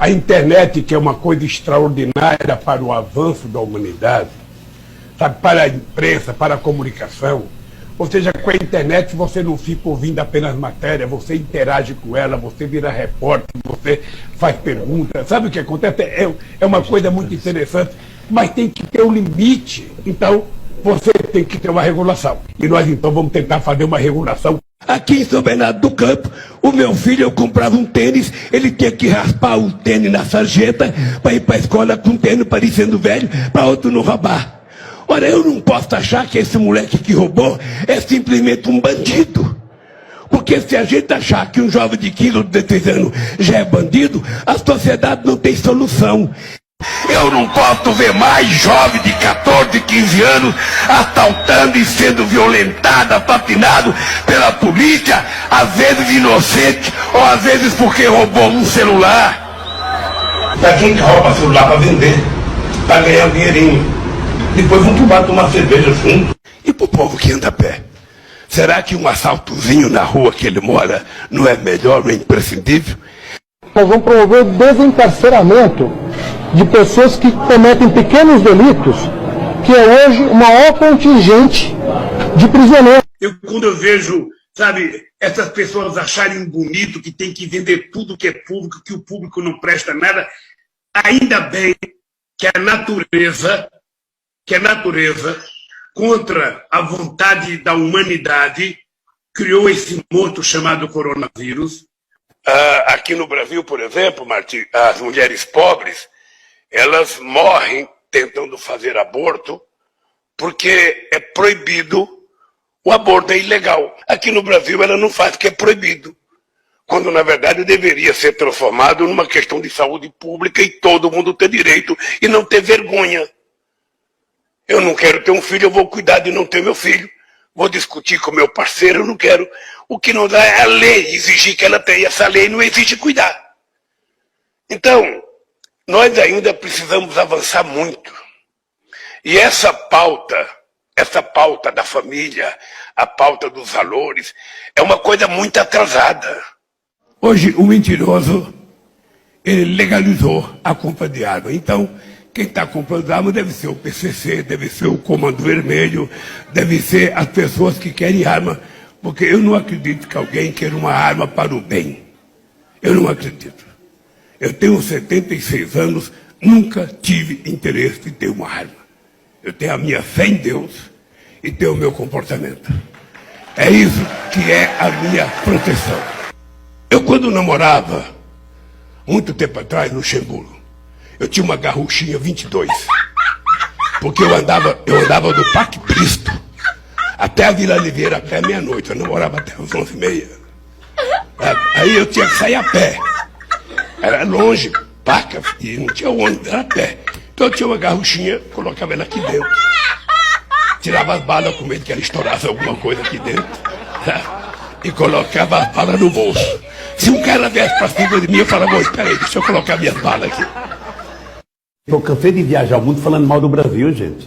A internet, que é uma coisa extraordinária para o avanço da humanidade, sabe, para a imprensa, para a comunicação. Ou seja, com a internet você não fica ouvindo apenas matéria, você interage com ela, você vira repórter, você faz perguntas. Sabe o que acontece? É uma coisa muito interessante, mas tem que ter um limite. Então, você tem que ter uma regulação. E nós, então, vamos tentar fazer uma regulação. Aqui em São Bernardo do Campo, o meu filho, eu comprava um tênis, ele tinha que raspar o tênis na sarjeta para ir para a escola com um tênis parecendo velho, para outro não roubar. Ora, eu não posso achar que esse moleque que roubou é simplesmente um bandido. Porque se a gente achar que um jovem de 15 ou 16 anos já é bandido, a sociedade não tem solução. Eu não posso ver mais jovem de 14, 15 anos assaltando e sendo violentado, assassinado pela polícia, às vezes inocente, ou às vezes porque roubou um celular. Pra quem que rouba celular para vender, para ganhar um dinheirinho. Depois vão tomar cerveja junto. E pro povo que anda a pé? Será que um assaltozinho na rua que ele mora não é melhor ou imprescindível? Nós vamos promover o desencarceramento de pessoas que cometem pequenos delitos, que é hoje o maior contingente de prisioneiros. Quando eu vejo, sabe, essas pessoas acharem bonito que tem que vender tudo que é público, que o público não presta nada, ainda bem que a natureza, contra a vontade da humanidade, criou esse monstro chamado coronavírus. Aqui no Brasil, por exemplo, Martim, as mulheres pobres, elas morrem tentando fazer aborto porque é proibido, o aborto é ilegal. Aqui no Brasil ela não faz porque é proibido, quando na verdade deveria ser transformado numa questão de saúde pública e todo mundo ter direito e não ter vergonha. Eu não quero ter um filho, eu vou cuidar de não ter meu filho. Vou discutir com meu parceiro, eu não quero. O que não dá é a lei exigir que ela tenha. Essa lei não exige cuidar. Então, nós ainda precisamos avançar muito. E essa pauta da família, a pauta dos valores, é uma coisa muito atrasada. Hoje, o mentiroso, ele legalizou a compra de arma. Então, quem está comprando arma deve ser o PCC, deve ser o Comando Vermelho, deve ser as pessoas que querem arma, porque eu não acredito que alguém queira uma arma para o bem. Eu não acredito. Eu tenho 76 anos, nunca tive interesse em ter uma arma. Eu tenho a minha fé em Deus e tenho o meu comportamento. É isso que é a minha proteção. Eu, quando namorava, muito tempo atrás, no Luxemburgo, eu tinha uma garruchinha 22, porque eu andava do Parque Cristo até a Vila Oliveira, até meia-noite. Eu namorava até as 11h30. Aí eu tinha que sair a pé. Era longe, Paca, e não tinha ônibus, era a pé. Então eu tinha uma garruchinha, colocava ela aqui dentro. Tirava as balas com medo que ela estourasse alguma coisa aqui dentro. E colocava as balas no bolso. Se um cara viesse pra cima de mim, eu falava, espera aí, deixa eu colocar minhas balas aqui. Eu cansei de viajar o mundo falando mal do Brasil, gente.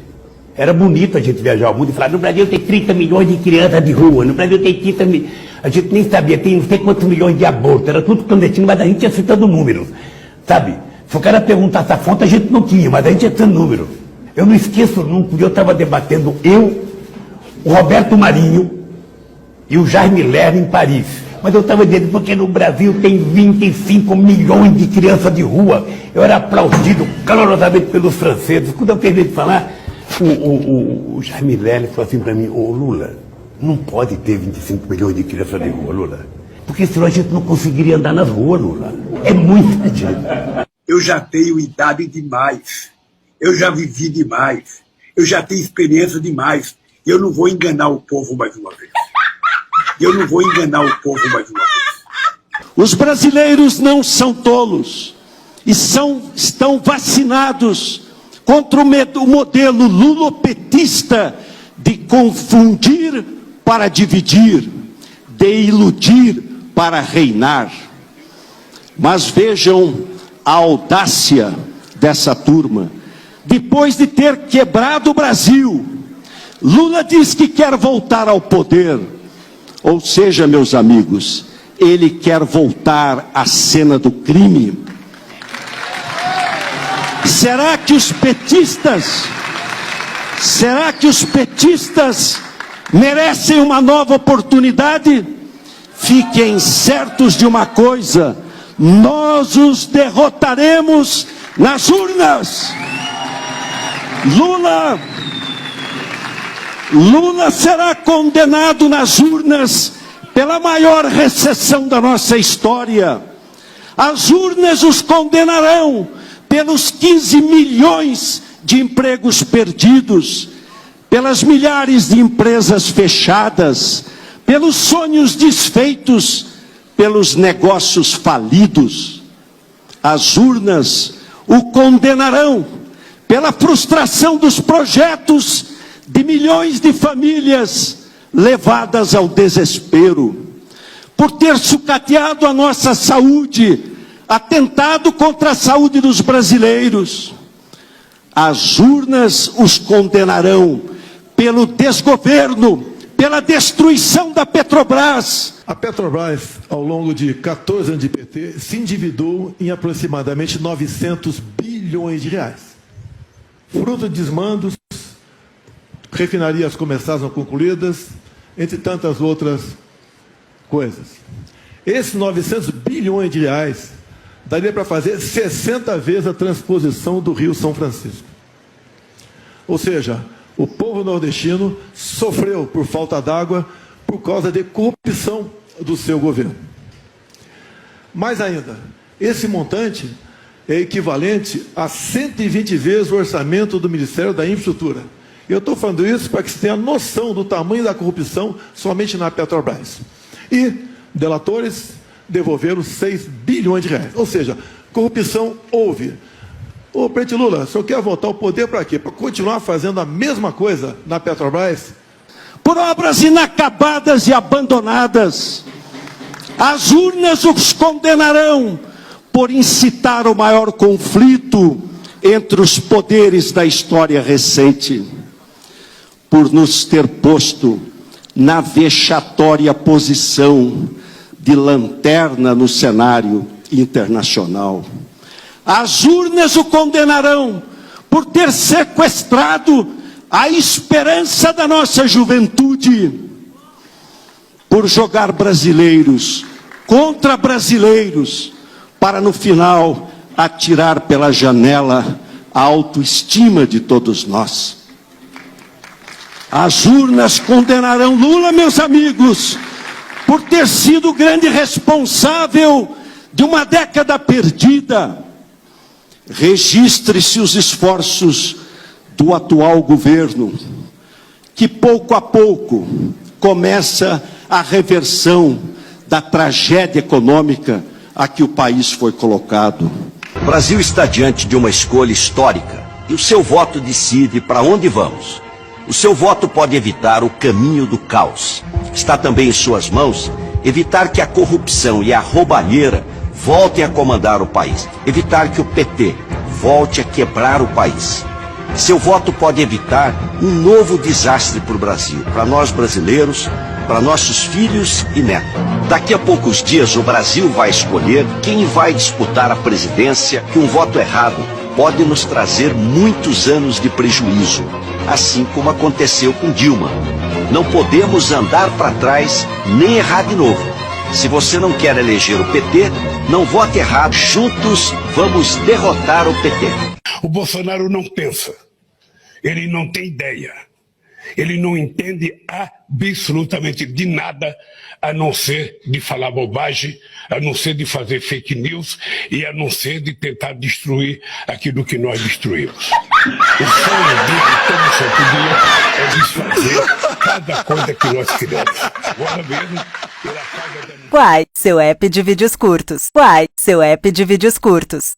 Era bonito a gente viajar o mundo e falar, no Brasil tem 30 milhões de crianças de rua, no Brasil tem 30 milhões... A gente nem sabia, tem não sei quantos milhões de abortos, era tudo clandestino, mas a gente ia citando números, sabe? Se o cara perguntasse a fonte, a gente não tinha, mas a gente ia citando números. Eu não esqueço nunca, eu estava debatendo, o Roberto Marinho e o Jaime Lerner em Paris. Mas eu estava dizendo, porque no Brasil tem 25 milhões de crianças de rua. Eu era aplaudido calorosamente pelos franceses. Quando eu terminei de falar, o Jaime Lerner falou assim para mim, ô Lula, não pode ter 25 milhões de crianças de rua, Lula. Porque senão a gente não conseguiria andar nas ruas, Lula. É muita gente. Eu já tenho idade demais. Eu já vivi demais. Eu já tenho experiência demais. Eu não vou enganar o povo mais uma vez. Os brasileiros não são tolos e estão vacinados contra o modelo lulopetista de confundir para dividir, de iludir para reinar. Mas vejam a audácia dessa turma. Depois de ter quebrado o Brasil, Lula diz que quer voltar ao poder. Ou seja, meus amigos, ele quer voltar à cena do crime. Será que os petistas merecem uma nova oportunidade? Fiquem certos de uma coisa: nós os derrotaremos nas urnas. Lula será condenado nas urnas pela maior recessão da nossa história. As urnas os condenarão pelos 15 milhões de empregos perdidos, pelas milhares de empresas fechadas, pelos sonhos desfeitos, pelos negócios falidos. As urnas o condenarão pela frustração dos projetos de milhões de famílias levadas ao desespero, por ter sucateado a nossa saúde, atentado contra a saúde dos brasileiros. As urnas os condenarão pelo desgoverno, pela destruição da Petrobras. A Petrobras, ao longo de 14 anos de PT, se endividou em aproximadamente 900 bilhões de reais. Fruto de desmandos, refinarias começaram a concluídas, entre tantas outras coisas. Esses 900 bilhões de reais daria para fazer 60 vezes a transposição do Rio São Francisco. Ou seja, o povo nordestino sofreu por falta d'água por causa de corrupção do seu governo. Mais ainda, esse montante é equivalente a 120 vezes o orçamento do Ministério da Infraestrutura. Eu estou falando isso para que você tenha noção do tamanho da corrupção somente na Petrobras. E delatores devolveram 6 bilhões de reais. Ou seja, corrupção houve. Ô, presidente Lula, o senhor quer voltar ao poder para quê? Para continuar fazendo a mesma coisa na Petrobras? Por obras inacabadas e abandonadas. As urnas os condenarão por incitar o maior conflito entre os poderes da história recente, por nos ter posto na vexatória posição de lanterna no cenário internacional. As urnas o condenarão por ter sequestrado a esperança da nossa juventude, por jogar brasileiros contra brasileiros, para no final atirar pela janela a autoestima de todos nós. As urnas condenarão Lula, meus amigos, por ter sido o grande responsável de uma década perdida. Registre-se os esforços do atual governo, que pouco a pouco começa a reversão da tragédia econômica a que o país foi colocado. O Brasil está diante de uma escolha histórica e o seu voto decide para onde vamos. O seu voto pode evitar o caminho do caos. Está também em suas mãos evitar que a corrupção e a roubalheira voltem a comandar o país. Evitar que o PT volte a quebrar o país. Seu voto pode evitar um novo desastre para o Brasil, para nós brasileiros, para nossos filhos e netos. Daqui a poucos dias o Brasil vai escolher quem vai disputar a presidência, que um voto errado pode nos trazer muitos anos de prejuízo, assim como aconteceu com Dilma. Não podemos andar para trás nem errar de novo. Se você não quer eleger o PT, não vote errado. Juntos vamos derrotar o PT. O Bolsonaro não pensa, ele não tem ideia, ele não entende absolutamente de nada, a não ser de falar bobagem, a não ser de fazer fake news e a não ser de tentar destruir aquilo que nós destruímos. O sonho dele todo santo dia é desfazer cada coisa que nós criamos. Agora mesmo, pela casa da... Quai, seu app de vídeos curtos. Quai, seu app de vídeos curtos.